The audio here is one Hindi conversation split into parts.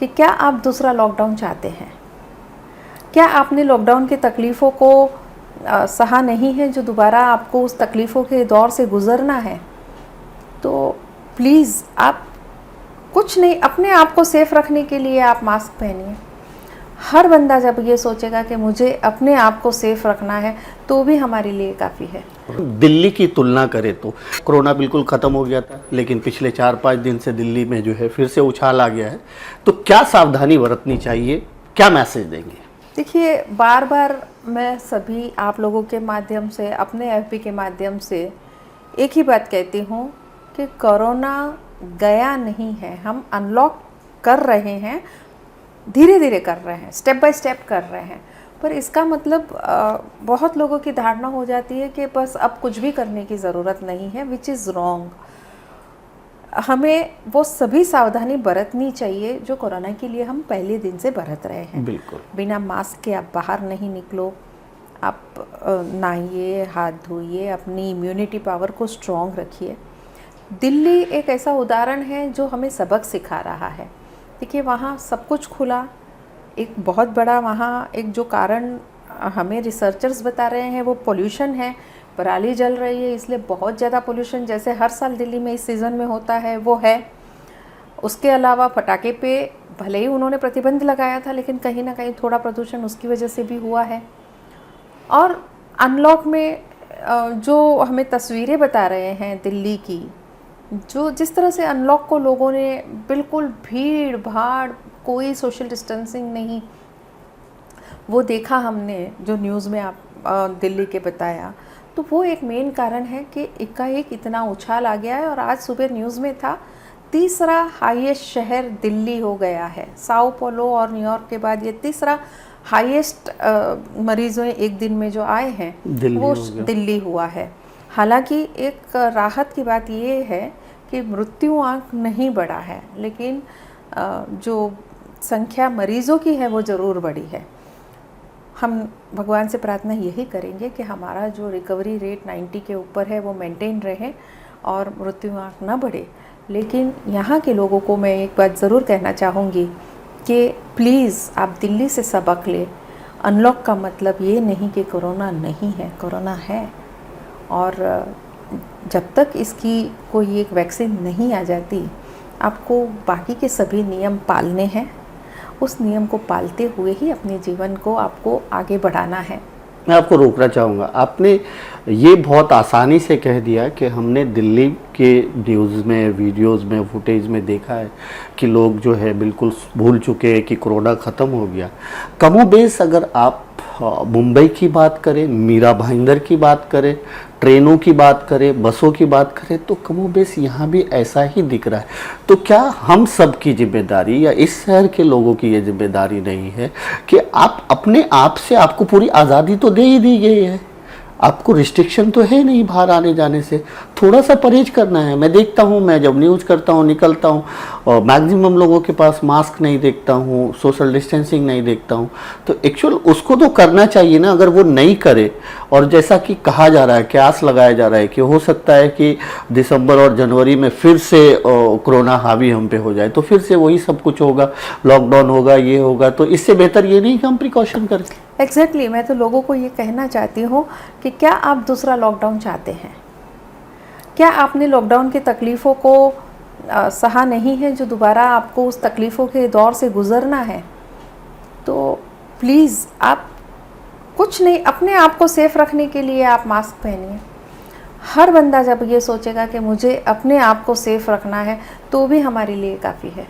कि क्या आप दूसरा लॉकडाउन चाहते हैं? क्या आपने लॉकडाउन की तकलीफ़ों को सहा नहीं है, जो दोबारा आपको उस तकलीफ़ों के दौर से गुज़रना है? तो प्लीज़ आप कुछ नहीं, अपने आप को सेफ़ रखने के लिए आप मास्क पहनिए। हर बंदा जब ये सोचेगा कि मुझे अपने आप को सेफ़ रखना है, तो भी हमारे लिए काफ़ी है। दिल्ली की तुलना करें तो कोरोना बिल्कुल ख़त्म हो गया था, लेकिन पिछले 4-5 दिन से दिल्ली में जो है फिर से उछाल आ गया है। तो क्या सावधानी बरतनी चाहिए, क्या मैसेज देंगे? देखिए, बार बार मैं सभी आप लोगों के माध्यम से, अपने एफबी के माध्यम से एक ही बात कहती हूँ कि कोरोना गया नहीं है। हम अनलॉक कर रहे हैं, धीरे धीरे कर रहे हैं, स्टेप बाय स्टेप कर रहे हैं। पर इसका मतलब बहुत लोगों की धारणा हो जाती है कि बस अब कुछ भी करने की ज़रूरत नहीं है, विच इज़ रॉन्ग। हमें वो सभी सावधानी बरतनी चाहिए जो कोरोना के लिए हम पहले दिन से बरत रहे हैं। बिल्कुल। बिना मास्क के आप बाहर नहीं निकलो, आप नहाइए, हाथ धोइए, अपनी इम्यूनिटी पावर को स्ट्रॉन्ग रखिए। दिल्ली एक ऐसा उदाहरण है जो हमें सबक सिखा रहा है। देखिए, वहाँ सब कुछ खुला, एक बहुत बड़ा वहाँ एक जो कारण हमें रिसर्चर्स बता रहे हैं वो पोल्यूशन है। पराली जल रही है, इसलिए बहुत ज़्यादा पोल्यूशन जैसे हर साल दिल्ली में इस सीज़न में होता है वो है। उसके अलावा पटाखे पे भले ही उन्होंने प्रतिबंध लगाया था, लेकिन कहीं ना कहीं थोड़ा प्रदूषण उसकी वजह से भी हुआ है। और अनलॉक में जो हमें तस्वीरें बता रहे हैं दिल्ली की, जो जिस तरह से अनलॉक को लोगों ने बिल्कुल भीड़ भाड़, कोई सोशल डिस्टेंसिंग नहीं, वो देखा हमने जो न्यूज़ में आप दिल्ली के बताया। तो वो एक मेन कारण है कि एकाएक इतना उछाल आ गया है। और आज सुबह न्यूज़ में था, तीसरा हाईएस्ट शहर दिल्ली हो गया है। साओ पोलो और न्यूयॉर्क के बाद ये तीसरा हाईएस्ट मरीज़ों एक दिन में जो आए हैं वो दिल्ली हुआ है। हालांकि एक राहत की बात ये है कि मृत्यु आंक नहीं बढ़ा है, लेकिन जो संख्या मरीज़ों की है वो ज़रूर बढ़ी है। हम भगवान से प्रार्थना यही करेंगे कि हमारा जो रिकवरी रेट 90 के ऊपर है वो मेंटेन रहे और मृत्यु आंक ना बढ़े। लेकिन यहाँ के लोगों को मैं एक बात ज़रूर कहना चाहूँगी कि प्लीज़ आप दिल्ली से सबक लें। अनलॉक का मतलब ये नहीं कि कोरोना नहीं है, कोरोना है। और जब तक इसकी कोई एक वैक्सीन नहीं आ जाती, आपको बाकी के सभी नियम पालने हैं। उस नियम को पालते हुए ही अपने जीवन को आपको आगे बढ़ाना है। मैं आपको रोकना चाहूँगा, आपने ये बहुत आसानी से कह दिया कि हमने दिल्ली के न्यूज़ में, वीडियोज़ में, फुटेज में देखा है कि लोग जो है बिल्कुल भूल चुके हैं कि कोरोना ख़त्म हो गया। कमोबेश अगर आप मुंबई की बात करें, मीरा भाईंदर की बात करें, ट्रेनों की बात करें, बसों की बात करें, तो कमोबेश यहाँ भी ऐसा ही दिख रहा है। तो क्या हम सब की जिम्मेदारी या इस शहर के लोगों की ये जिम्मेदारी नहीं है कि आप अपने आप से, आपको पूरी आज़ादी तो दे ही दी गई है, आपको रिस्ट्रिक्शन तो है नहीं बाहर आने जाने से, थोड़ा सा परहेज करना है। मैं देखता हूँ, मैं जब न्यूज़ करता हूँ, निकलता हूँ, और मैक्सिमम लोगों के पास मास्क नहीं देखता हूँ, सोशल डिस्टेंसिंग नहीं देखता हूँ। तो एक्चुअल उसको तो करना चाहिए ना। अगर वो नहीं करे, और जैसा कि कहा जा रहा है, क्यास लगाया जा रहा है कि हो सकता है कि दिसंबर और जनवरी में फिर से कोरोना हावी हम पे हो जाए, तो फिर से वही सब कुछ होगा, लॉकडाउन होगा, ये होगा। तो इससे बेहतर ये नहीं कि हम प्रिकॉशन करें। एग्जैक्टली, मैं तो लोगों को ये कहना चाहती हूँ कि क्या आप दूसरा लॉकडाउन चाहते हैं? क्या आपने लॉकडाउन की तकलीफ़ों को सहा नहीं है, जो दोबारा आपको उस तकलीफ़ों के दौर से गुज़रना है? तो प्लीज़ आप कुछ नहीं, अपने आप को सेफ़ रखने के लिए आप मास्क पहनिए। हर बंदा जब ये सोचेगा कि मुझे अपने आप को सेफ़ रखना है, तो भी हमारे लिए काफ़ी है।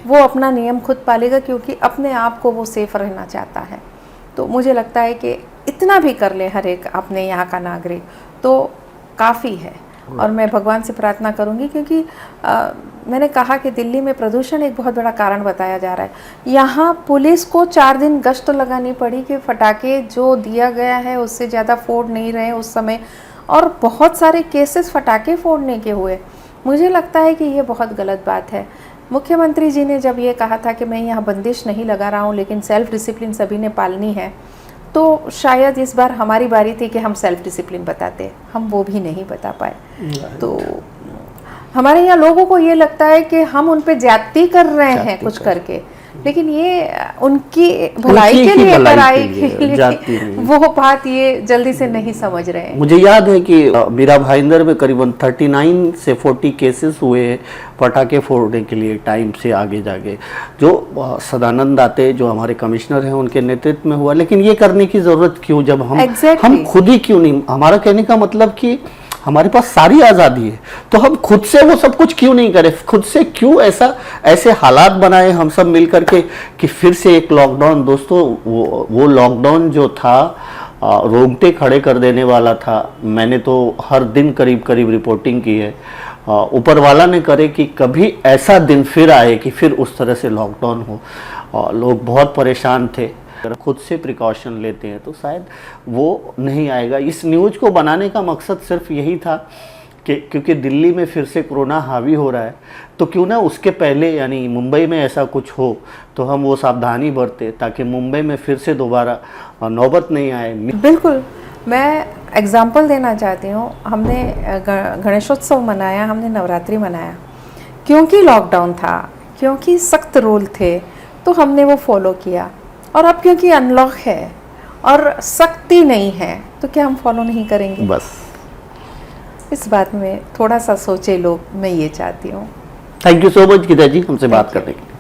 वो अपना नियम खुद पालेगा, क्योंकि अपने आप को वो सेफ़ रहना चाहता है। तो मुझे लगता है कि इतना भी कर ले हर एक अपने यहाँ का नागरिक, तो काफ़ी है। और मैं भगवान से प्रार्थना करूँगी, क्योंकि मैंने कहा कि दिल्ली में प्रदूषण एक बहुत बड़ा कारण बताया जा रहा है। यहाँ पुलिस को 4 दिन गश्त लगानी पड़ी कि फटाके जो दिया गया है उससे ज़्यादा फोड़ नहीं रहे उस समय, और बहुत सारे केसेस फटाके फोड़ने के हुए। मुझे लगता है कि ये बहुत गलत बात है। मुख्यमंत्री जी ने जब ये कहा था कि मैं यहाँ बंदिश नहीं लगा रहा हूँ, लेकिन सेल्फ डिसिप्लिन सभी ने पालनी है, तो शायद इस बार हमारी बारी थी कि हम सेल्फ डिसिप्लिन बताते, हम वो भी नहीं बता पाए। तो हमारे यहाँ लोगों को ये लगता है कि हम उन पे ज्यादती कर रहे हैं कुछ करके, लेकिन ये उनकी भलाई उनकी के ही लिए, भलाई भलाई के लिए, के लिए जाती नहीं। वो बात ये जल्दी से नहीं समझ रहे हैं। मुझे याद है कि मीरा भाईंदर में करीबन 39 से 40 केसेस हुए हैं पटाखे फोड़ने के लिए टाइम से आगे जाके, जो सदानंद दाते जो हमारे कमिश्नर हैं उनके नेतृत्व में हुआ। लेकिन ये करने की ज़रूरत क्यों, जब हम खुद ही क्यों नहीं, हमारा कहने का मतलब कि हमारे पास सारी आज़ादी है, तो हम खुद से वो सब कुछ क्यों नहीं करें, खुद से क्यों ऐसे हालात बनाए हम सब मिल करके कि फिर से एक लॉकडाउन। दोस्तों वो लॉकडाउन जो था रोंगटे खड़े कर देने वाला था। मैंने तो हर दिन करीब करीब रिपोर्टिंग की है। ऊपर वाला ने करे कि कभी ऐसा दिन फिर आए कि फिर उस तरह से लॉकडाउन हो। लोग बहुत परेशान थे। अगर खुद से प्रिकॉशन लेते हैं तो शायद वो नहीं आएगा। इस न्यूज़ को बनाने का मकसद सिर्फ यही था कि क्योंकि दिल्ली में फिर से कोरोना हावी हो रहा है, तो क्यों ना उसके पहले यानी मुंबई में ऐसा कुछ हो तो हम वो सावधानी बरतें ताकि मुंबई में फिर से दोबारा नौबत नहीं आए। बिल्कुल, मैं एग्जाम्पल देना चाहती हूँ। हमने गणेशोत्सव मनाया, हमने नवरात्रि मनाया, क्योंकि लॉकडाउन था, क्योंकि सख्त रूल थे, तो हमने वो फॉलो किया। और अब क्योंकि अनलॉक है और सख्ती नहीं है, तो क्या हम फॉलो नहीं करेंगे? बस इस बात में थोड़ा सा सोचे लोग, मैं ये चाहती हूँ। Thank you so much Geeta ji हमसे बात करने के लिए।